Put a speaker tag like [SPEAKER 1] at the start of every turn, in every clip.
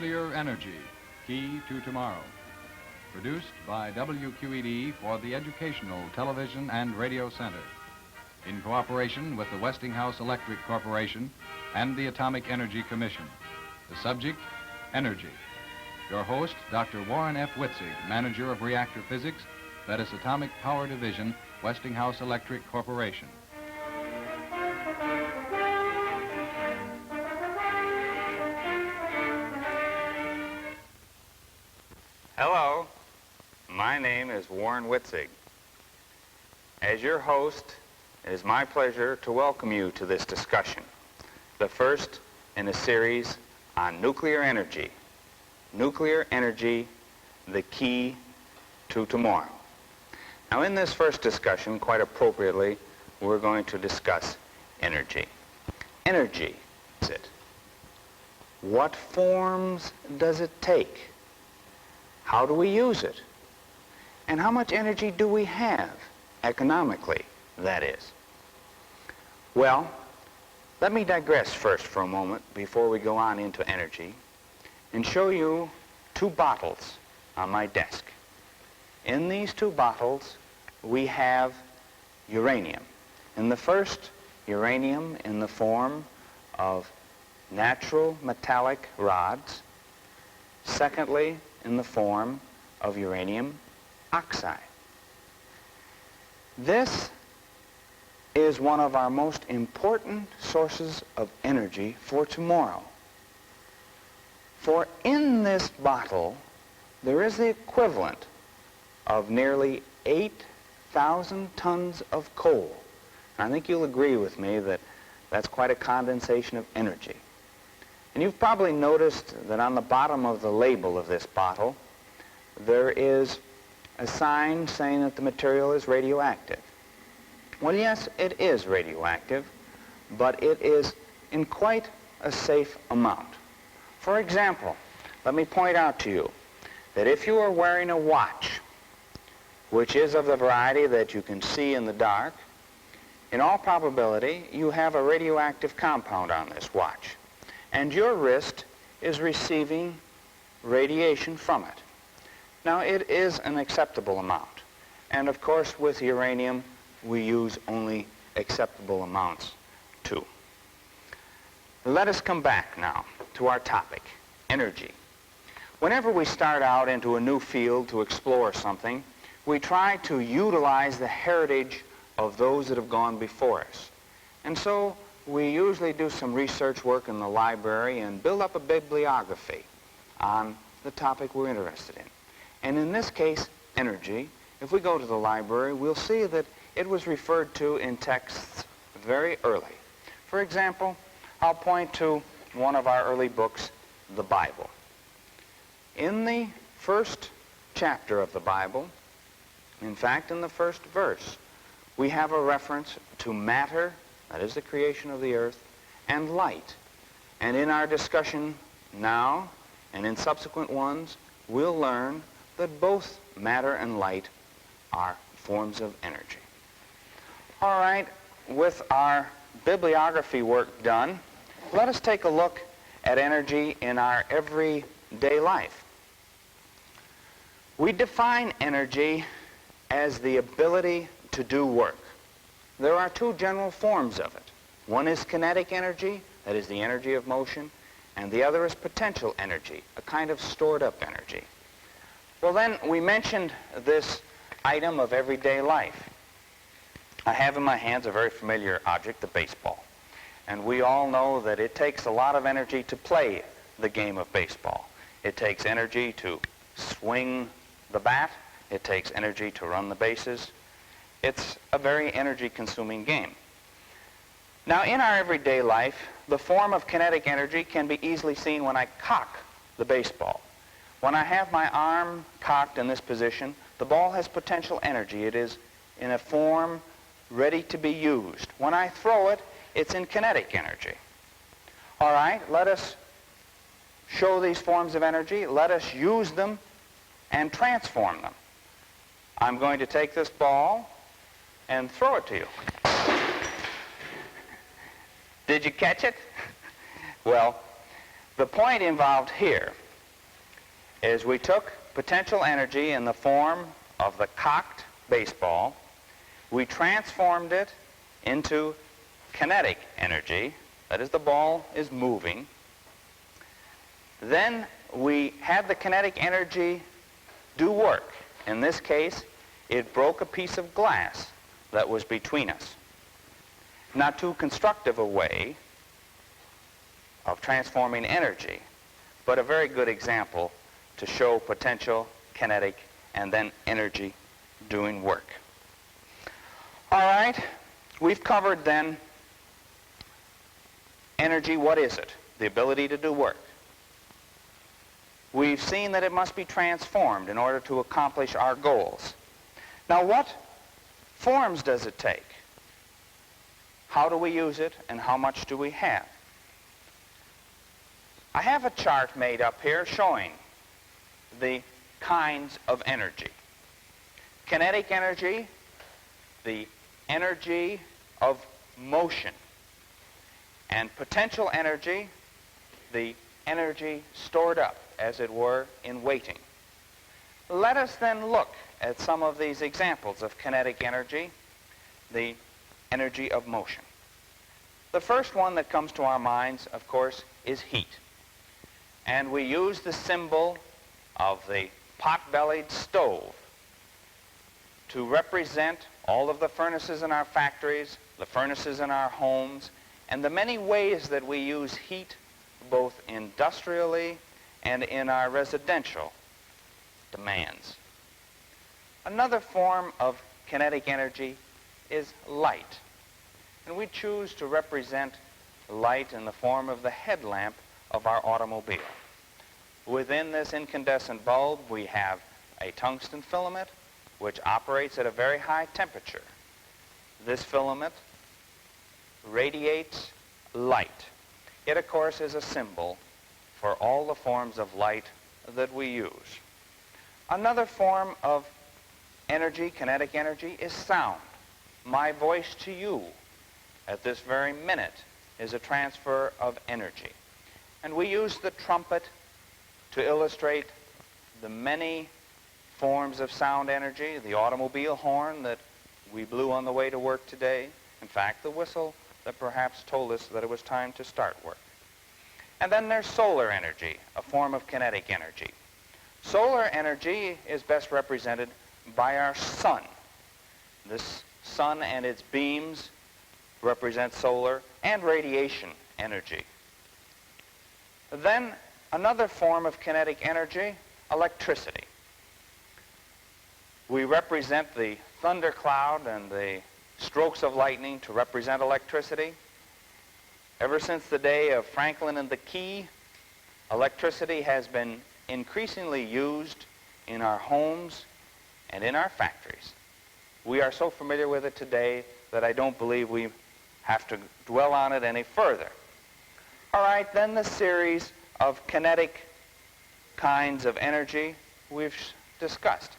[SPEAKER 1] Nuclear Energy, Key to Tomorrow. Produced by WQED for the Educational Television and Radio Center. In cooperation with the Westinghouse Electric Corporation and the Atomic Energy Commission. The subject, energy. Your host, Dr. Warren F. Witzig, Manager of Reactor Physics, Bettis Atomic Power Division, Westinghouse Electric Corporation.
[SPEAKER 2] Hello, my name is Warren Witzig. As your host, it is my pleasure to welcome you to this discussion, the first in a series on nuclear energy. Nuclear energy, the key to tomorrow. Now, in this first discussion, quite appropriately, we're going to discuss energy. Energy, is it? What forms does it take? How do we use it? And how much energy do we have, economically, that is? Well, let me digress first for a moment before we go on into energy and show you two bottles on my desk. In these two bottles, we have uranium. In the first, uranium in the form of natural metallic rods. Secondly, in the form of uranium oxide. This is one of our most important sources of energy for tomorrow. For in this bottle, there is the equivalent of nearly 8,000 tons of coal. I think you'll agree with me that that's quite a condensation of energy. And you've probably noticed that on the bottom of the label of this bottle, there is a sign saying that the material is radioactive. Well, yes, it is radioactive, but it is in quite a safe amount. For example, let me point out to you that if you are wearing a watch, which is of the variety that you can see in the dark, in all probability, you have a radioactive compound on this watch. And your wrist is receiving radiation from it. Now, it is an acceptable amount. And of course, with uranium, we use only acceptable amounts, too. Let us come back now to our topic, energy. Whenever we start out into a new field to explore something, we try to utilize the heritage of those that have gone before us. And so, we usually do some research work in the library and build up a bibliography on the topic we're interested in. And in this case, energy, if we go to the library, we'll see that it was referred to in texts very early. For example, I'll point to one of our early books, the Bible. In the first chapter of the Bible, in fact, in the first verse, we have a reference to matter, that is the creation of the earth, and light. And in our discussion now, and in subsequent ones, we'll learn that both matter and light are forms of energy. All right, with our bibliography work done, let us take a look at energy in our everyday life. We define energy as the ability to do work. There are two general forms of it. One is kinetic energy, that is the energy of motion, and the other is potential energy, a kind of stored up energy. Well then, we mentioned this item of everyday life. I have in my hands a very familiar object, the baseball. And we all know that it takes a lot of energy to play the game of baseball. It takes energy to swing the bat. It takes energy to run the bases. It's a very energy-consuming game. Now, in our everyday life, the form of kinetic energy can be easily seen when I cock the baseball. When I have my arm cocked in this position, the ball has potential energy. It is in a form ready to be used. When I throw it, it's in kinetic energy. All right, let us show these forms of energy. Let us use them and transform them. I'm going to take this ball and throw it to you. Did you catch it? Well, the point involved here is we took potential energy in the form of the cocked baseball, we transformed it into kinetic energy, that is, the ball is moving. Then we had the kinetic energy do work. In this case, it broke a piece of glass that was between us. Not too constructive a way of transforming energy, but a very good example to show potential, kinetic, and then energy doing work. All right, we've covered then energy. What is it? The ability to do work. We've seen that it must be transformed in order to accomplish our goals. Now, what forms does it take? How do we use it, and how much do we have? I have a chart made up here showing the kinds of energy. Kinetic energy, the energy of motion, and potential energy, the energy stored up, as it were, in waiting. Let us then look at some of these examples of kinetic energy, the energy of motion. The first one that comes to our minds, of course, is heat. And we use the symbol of the pot-bellied stove to represent all of the furnaces in our factories, the furnaces in our homes, and the many ways that we use heat both industrially and in our residential demands. Another form of kinetic energy is light. And we choose to represent light in the form of the headlamp of our automobile. Within this incandescent bulb, we have a tungsten filament which operates at a very high temperature. This filament radiates light. It, of course, is a symbol for all the forms of light that we use. Another form of energy, kinetic energy, is sound. My voice to you at this very minute is a transfer of energy. And we use the trumpet to illustrate the many forms of sound energy, the automobile horn that we blew on the way to work today, in fact, the whistle that perhaps told us that it was time to start work. And then there's solar energy, a form of kinetic energy. Solar energy is best represented by our sun. This sun and its beams represent solar and radiation energy. Then another form of kinetic energy, electricity. We represent the thundercloud and the strokes of lightning to represent electricity. Ever since the day of Franklin and the key, electricity has been increasingly used in our homes and in our factories. We are so familiar with it today that I don't believe we have to dwell on it any further. All right, then the series of kinetic kinds of energy we've discussed.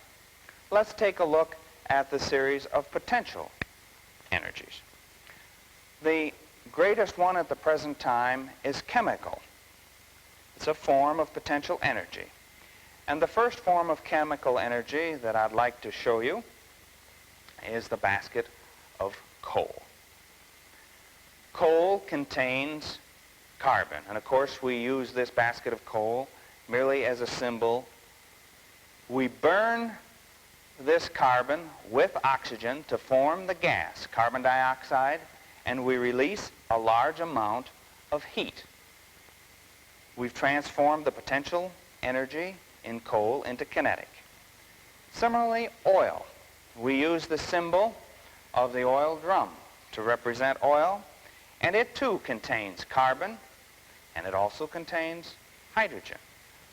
[SPEAKER 2] Let's take a look at the series of potential energies. The greatest one at the present time is chemical. It's a form of potential energy. And the first form of chemical energy that I'd like to show you is the basket of coal. Coal contains carbon, and of course we use this basket of coal merely as a symbol. We burn this carbon with oxygen to form the gas, carbon dioxide, and we release a large amount of heat. We've transformed the potential energy in coal into kinetic. Similarly, oil. We use the symbol of the oil drum to represent oil, and it too contains carbon, and it also contains hydrogen.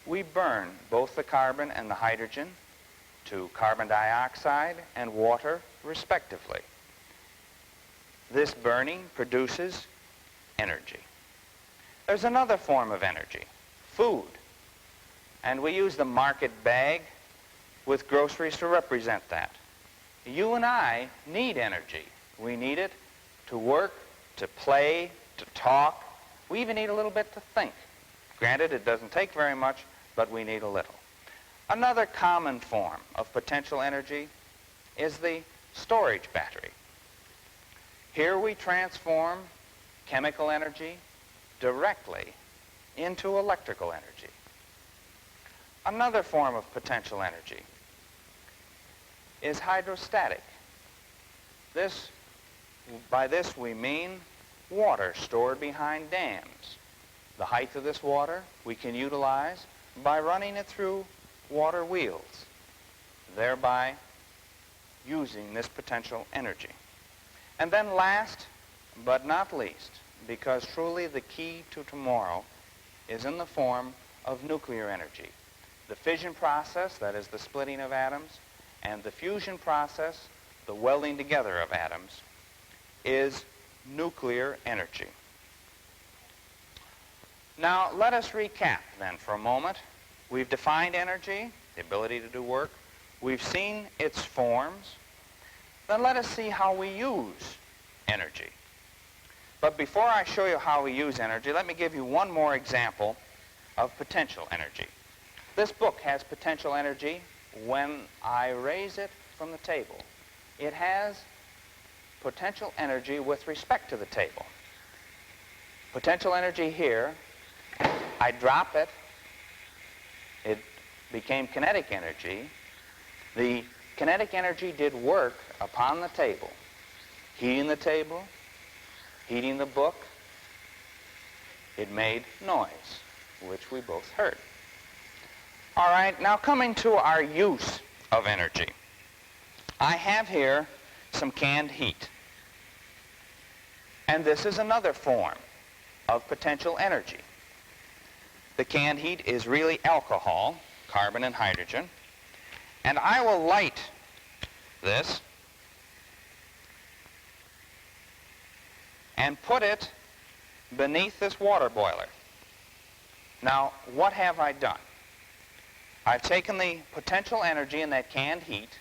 [SPEAKER 2] We burn both the carbon and the hydrogen to carbon dioxide and water, respectively. This burning produces energy. There's another form of energy, food. And we use the market bag with groceries to represent that. You and I need energy. We need it to work, to play, to talk. We even need a little bit to think. Granted, it doesn't take very much, but we need a little. Another common form of potential energy is the storage battery. Here we transform chemical energy directly into electrical energy. Another form of potential energy is hydrostatic. By this we mean water stored behind dams. The height of this water we can utilize by running it through water wheels, thereby using this potential energy. And then last but not least, because truly the key to tomorrow is in the form of nuclear energy. The fission process, that is the splitting of atoms, and the fusion process, the welding together of atoms, is nuclear energy. Now, let us recap then for a moment. We've defined energy, the ability to do work. We've seen its forms. Then let us see how we use energy. But before I show you how we use energy, let me give you one more example of potential energy. This book has potential energy when I raise it from the table. It has potential energy with respect to the table. Potential energy here, I drop it, it became kinetic energy. The kinetic energy did work upon the table, heating the table, heating the book. It made noise, which we both heard. All right, now coming to our use of energy. I have here some canned heat. And this is another form of potential energy. The canned heat is really alcohol, carbon and hydrogen. And I will light this and put it beneath this water boiler. Now, what have I done? I've taken the potential energy in that canned heat,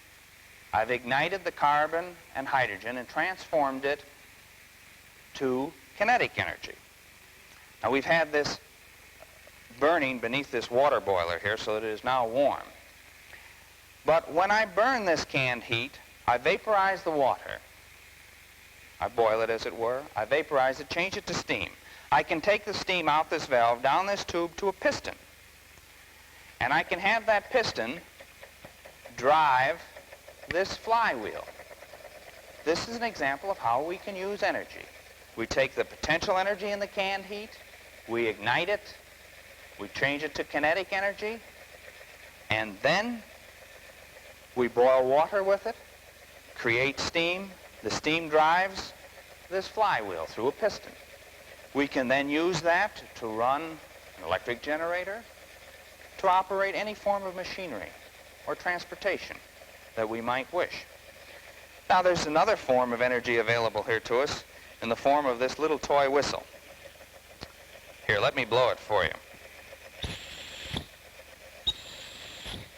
[SPEAKER 2] I've ignited the carbon and hydrogen and transformed it to kinetic energy. Now, we've had this burning beneath this water boiler here so that it is now warm. But when I burn this canned heat, I vaporize the water. I boil it, as it were. I vaporize it, change it to steam. I can take the steam out this valve, down this tube to a piston. And I can have that piston drive this flywheel. This is an example of how we can use energy. We take the potential energy in the canned heat, we ignite it, we change it to kinetic energy, and then we boil water with it, create steam. The steam drives this flywheel through a piston. We can then use that to run an electric generator, to operate any form of machinery or transportation that we might wish. Now, there's another form of energy available here to us in the form of this little toy whistle. Here, let me blow it for you.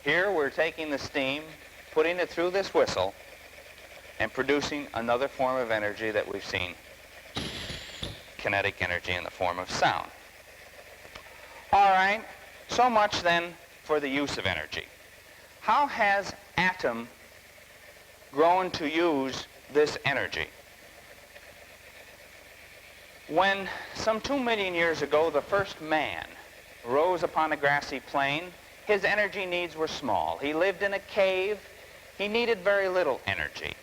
[SPEAKER 2] Here we're taking the steam, putting it through this whistle, and producing another form of energy that we've seen, kinetic energy in the form of sound. All right, so much then for the use of energy. How has atom grown to use this energy? When some 2 million years ago the first man rose upon a grassy plain, his energy needs were small. He lived in a cave. He needed very little energy.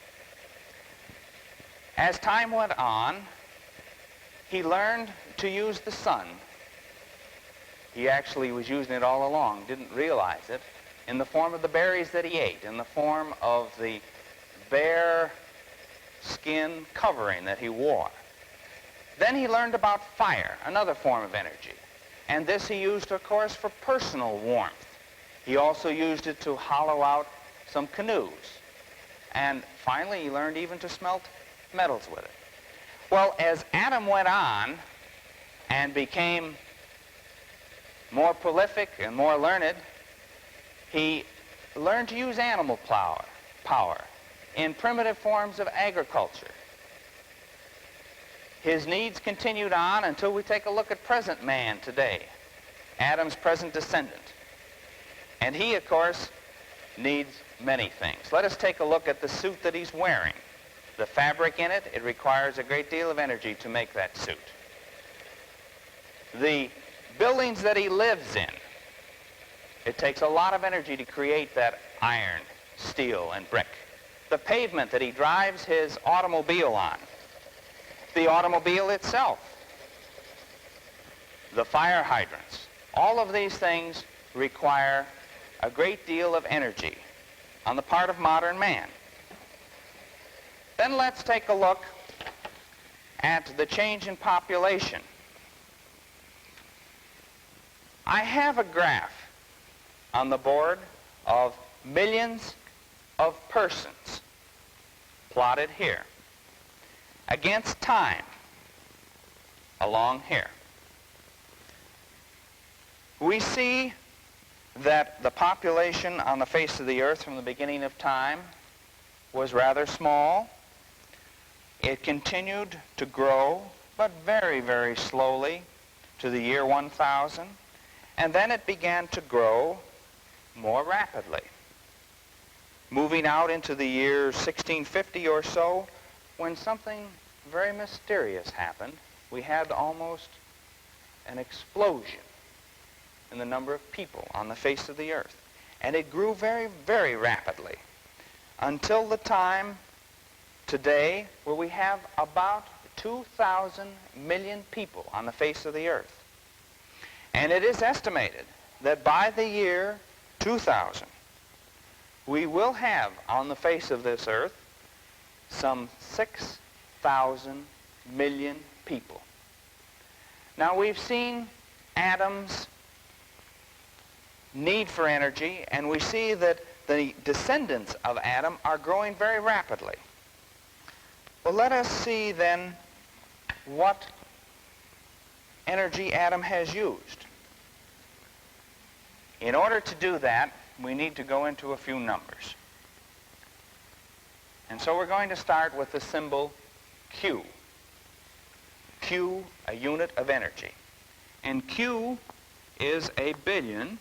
[SPEAKER 2] As time went on, he learned to use the sun. He actually was using it all along, didn't realize it, in the form of the berries that he ate, in the form of the bare skin covering that he wore. Then he learned about fire, another form of energy. And this he used, of course, for personal warmth. He also used it to hollow out some canoes. And finally, he learned even to smelt metals with it. Well, as Adam went on and became more prolific and more learned, he learned to use animal power in primitive forms of agriculture. His needs continued on until we take a look at present man today, Adam's present descendant. And he, of course, needs many things. Let us take a look at the suit that he's wearing. The fabric in it, it requires a great deal of energy to make that suit. The buildings that he lives in, it takes a lot of energy to create that iron, steel, and brick. The pavement that he drives his automobile on, the automobile itself, the fire hydrants, all of these things require a great deal of energy on the part of modern man. Then let's take a look at the change in population. I have a graph on the board of millions of persons plotted here against time along here. We see that the population on the face of the earth from the beginning of time was rather small. It continued to grow, but very, very slowly to the year 1000, and then it began to grow more rapidly, moving out into the year 1650 or so, when something very mysterious happened. We had almost an explosion in the number of people on the face of the earth. And it grew very, very rapidly until the time today where we have about 2,000 million people on the face of the earth. And it is estimated that by the year 2000, we will have on the face of this earth some 6,000 million people. Now, we've seen Adam's need for energy, and we see that the descendants of Adam are growing very rapidly. Well, let us see then what energy Adam has used. In order to do that, we need to go into a few numbers. And so we're going to start with the symbol Q. Q, a unit of energy. And Q is a billion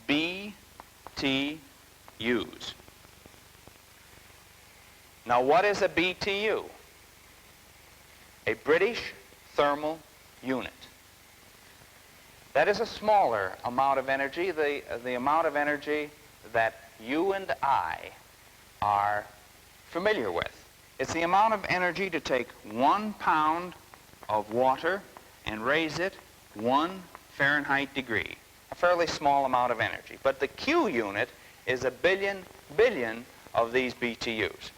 [SPEAKER 2] BTUs. Now, what is a BTU? A British thermal unit. That is a smaller amount of energy, the amount of energy that you and I are familiar with. It's the amount of energy to take 1 pound of water and raise it 1 Fahrenheit degree. A fairly small amount of energy. But the Q unit is a billion of these BTUs.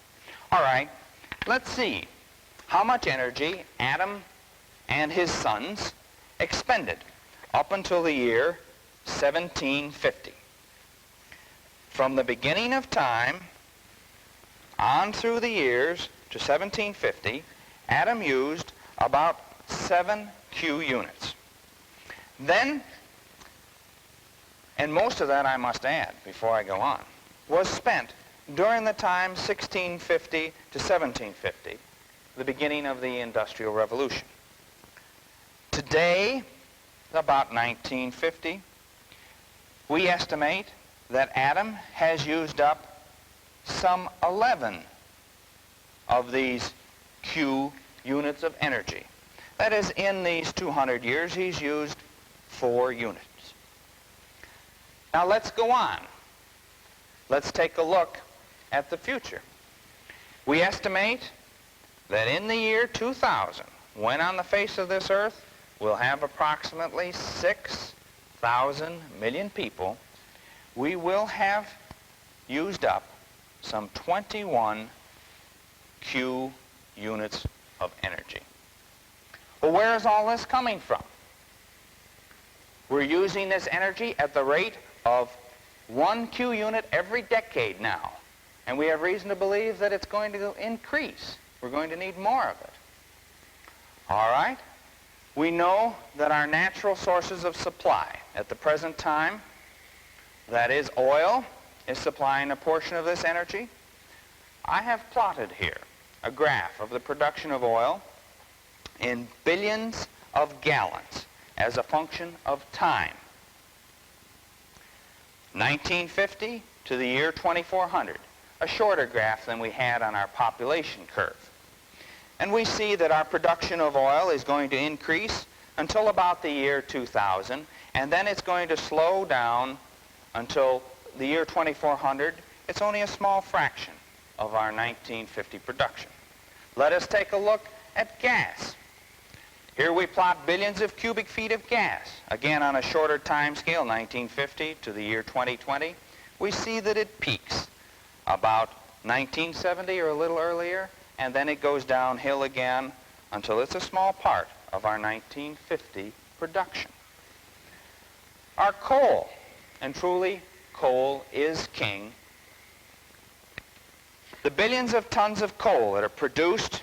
[SPEAKER 2] All right, let's see how much energy Adam and his sons expended up until the year 1750. From the beginning of time on through the years to 1750, Adam used about 7 Q units. Then, and most of that I must add before I go on, was spent during the time 1650 to 1750, the beginning of the Industrial Revolution. Today, about 1950, we estimate that Adam has used up some 11 of these Q units of energy. That is, in these 200 years, he's used 4 units. Now let's go on. Let's take a look at the future. We estimate that in the year 2000, when on the face of this earth we'll have approximately 6,000 million people, we will have used up some 21 Q units of energy. Well, where is all this coming from? We're using this energy at the rate of 1 Q unit every decade now. And we have reason to believe that it's going to increase. We're going to need more of it. All right? We know that our natural sources of supply at the present time, that is oil, is supplying a portion of this energy. I have plotted here a graph of the production of oil in billions of gallons as a function of time. 1950 to the year 2400, a shorter graph than we had on our population curve. And we see that our production of oil is going to increase until about the year 2000, and then it's going to slow down until the year 2400. It's only a small fraction of our 1950 production. Let us take a look at gas. Here we plot billions of cubic feet of gas. Again, on a shorter time scale, 1950 to the year 2020, we see that it peaks about 1970 or a little earlier, and then it goes downhill again until it's a small part of our 1950 production. Our coal, and truly coal is king. The billions of tons of coal that are produced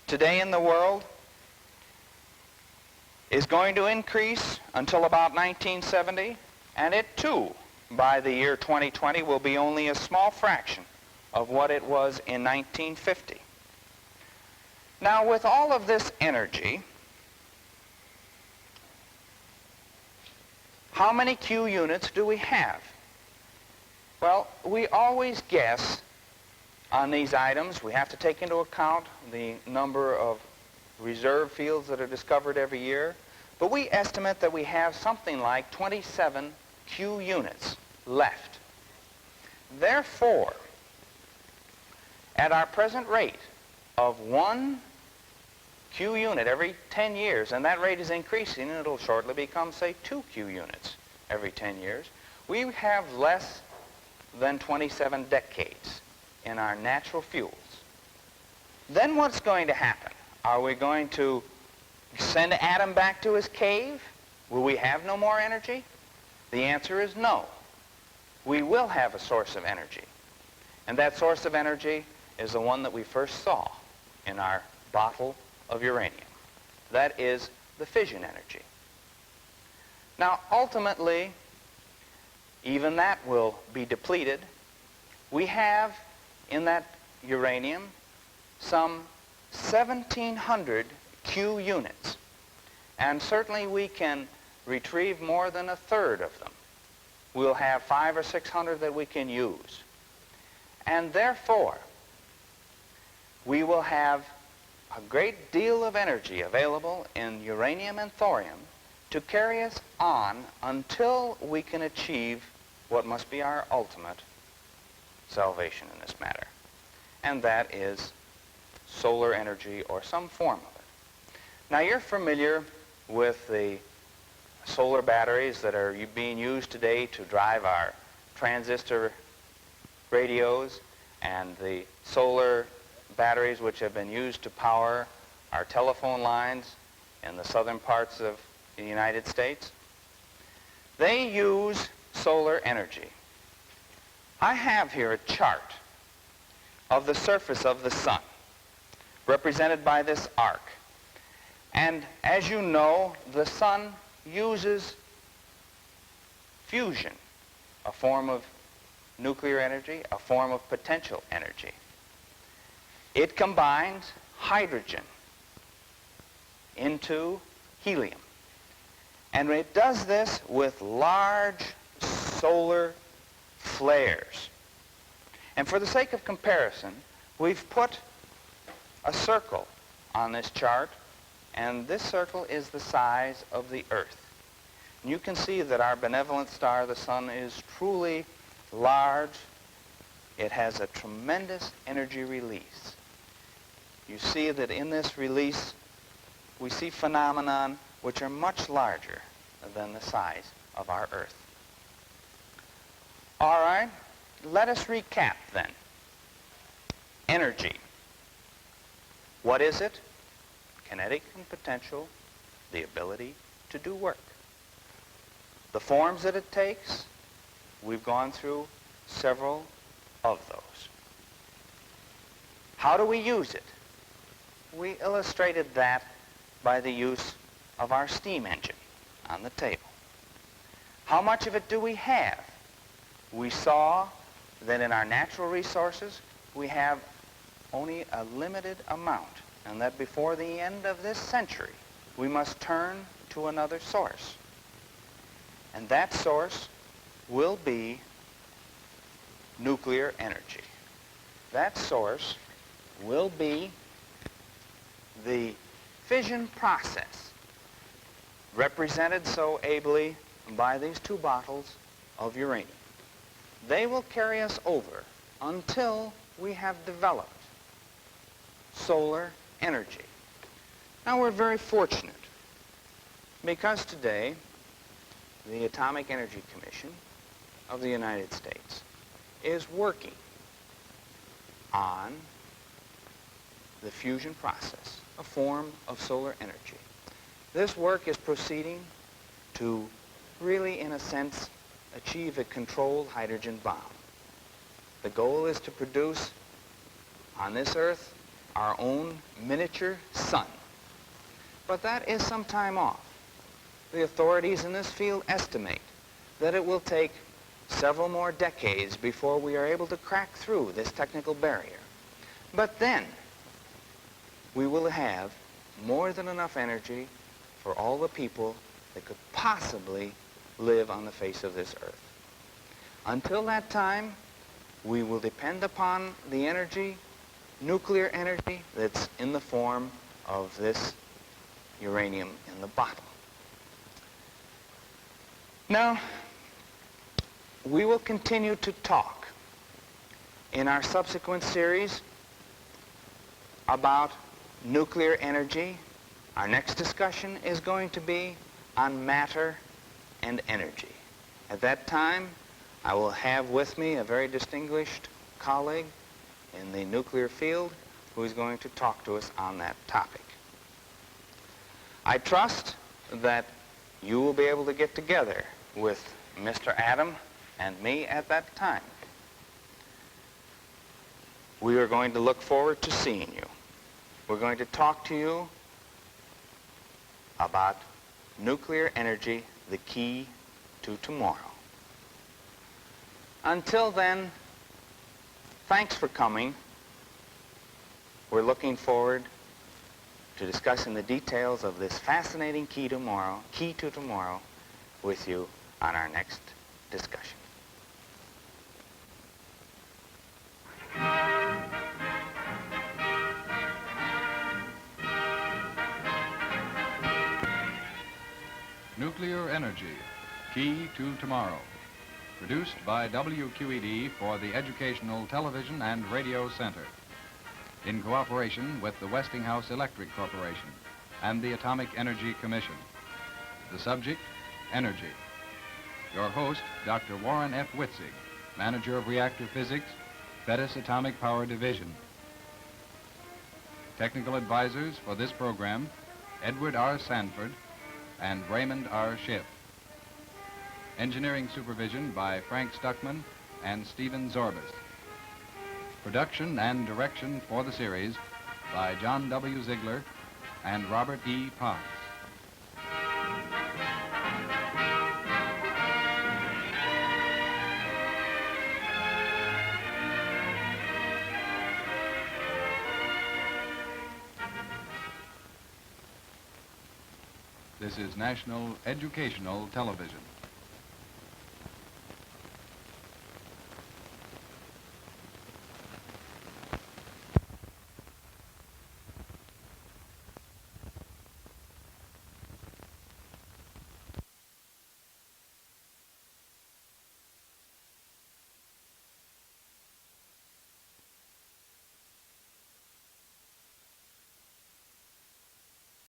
[SPEAKER 2] today in the world is going to increase until about 1970, and it too, by the year 2020, will be only a small fraction of what it was in 1950. Now, with all of this energy, how many Q units do we have? Well, we always guess on these items. We have to take into account the number of reserve fields that are discovered every year, but we estimate that we have something like 27 Q units left. Therefore, at our present rate of 1 Q unit every 10 years, and that rate is increasing, and it'll shortly become, say, 2 Q units every 10 years, we have less than 27 decades in our natural fuels. Then what's going to happen? Are we going to send Adam back to his cave? Will we have no more energy? The answer is no. We will have a source of energy. And that source of energy is the one that we first saw in our bottle of uranium. That is the fission energy. Now, ultimately, even that will be depleted. We have in that uranium some 1,700 Q units, and certainly we can retrieve more than a third of them. We'll have 500 or 600 that we can use. And therefore, we will have a great deal of energy available in uranium and thorium to carry us on until we can achieve what must be our ultimate salvation in this matter, and that is solar energy or some form of it. Now, you're familiar with the solar batteries that are being used today to drive our transistor radios, and the solar batteries which have been used to power our telephone lines in the southern parts of the United States. They use solar energy. I have here a chart of the surface of the sun, represented by this arc. And as you know, the sun uses fusion, a form of nuclear energy, a form of potential energy. It combines hydrogen into helium. And it does this with large solar flares. And for the sake of comparison, we've put a circle on this chart, and this circle is the size of the Earth. And you can see that our benevolent star, the sun, is truly large. It has a tremendous energy release. You see that in this release, we see phenomenon which are much larger than the size of our Earth. All right, let us recap then. Energy. What is it? Kinetic and potential, the ability to do work. The forms that it takes, we've gone through several of those. How do we use it? We illustrated that by the use of our steam engine on the table. How much of it do we have? We saw that in our natural resources, we have only a limited amount and that before the end of this century, we must turn to another source. And that source will be nuclear energy. That source will be the fission process represented so ably by these two bottles of uranium. They will carry us over until we have developed solar energy. Now, we're very fortunate because today the Atomic Energy Commission of the United States is working on the fusion process, a form of solar energy. This work is proceeding to really, in a sense, achieve a controlled hydrogen bomb. The goal is to produce on this Earth our own miniature sun. But that is some time off. The authorities in this field estimate that it will take several more decades before we are able to crack through this technical barrier. But then we will have more than enough energy for all the people that could possibly live on the face of this Earth. Until that time, we will depend upon the energy, nuclear energy, that's in the form of this uranium in the bottle. Now, we will continue to talk in our subsequent series about nuclear energy. Our next discussion is going to be on matter and energy. At that time, I will have with me a very distinguished colleague in the nuclear field who is going to talk to us on that topic. I trust that you will be able to get together with Mr. Adam and me at that time. We are going to look forward to seeing you. We're going to talk to you about nuclear energy, the key to tomorrow. Until then, thanks for coming. We're looking forward to discussing the details of this fascinating key to tomorrow with you on our next discussion.
[SPEAKER 1] Nuclear Energy, Key to Tomorrow. Produced by WQED for the Educational Television and Radio Center, in cooperation with the Westinghouse Electric Corporation and the Atomic Energy Commission. The subject, energy. Your host, Dr. Warren F. Witzig, Manager of Reactor Physics, Bettis Atomic Power Division. Technical advisors for this program, Edward R. Sanford and Raymond R. Schiff. Engineering supervision by Frank Stuckman and Stephen Zorbas. Production and direction for the series by John W. Ziegler and Robert E. Potts. This is National Educational Television.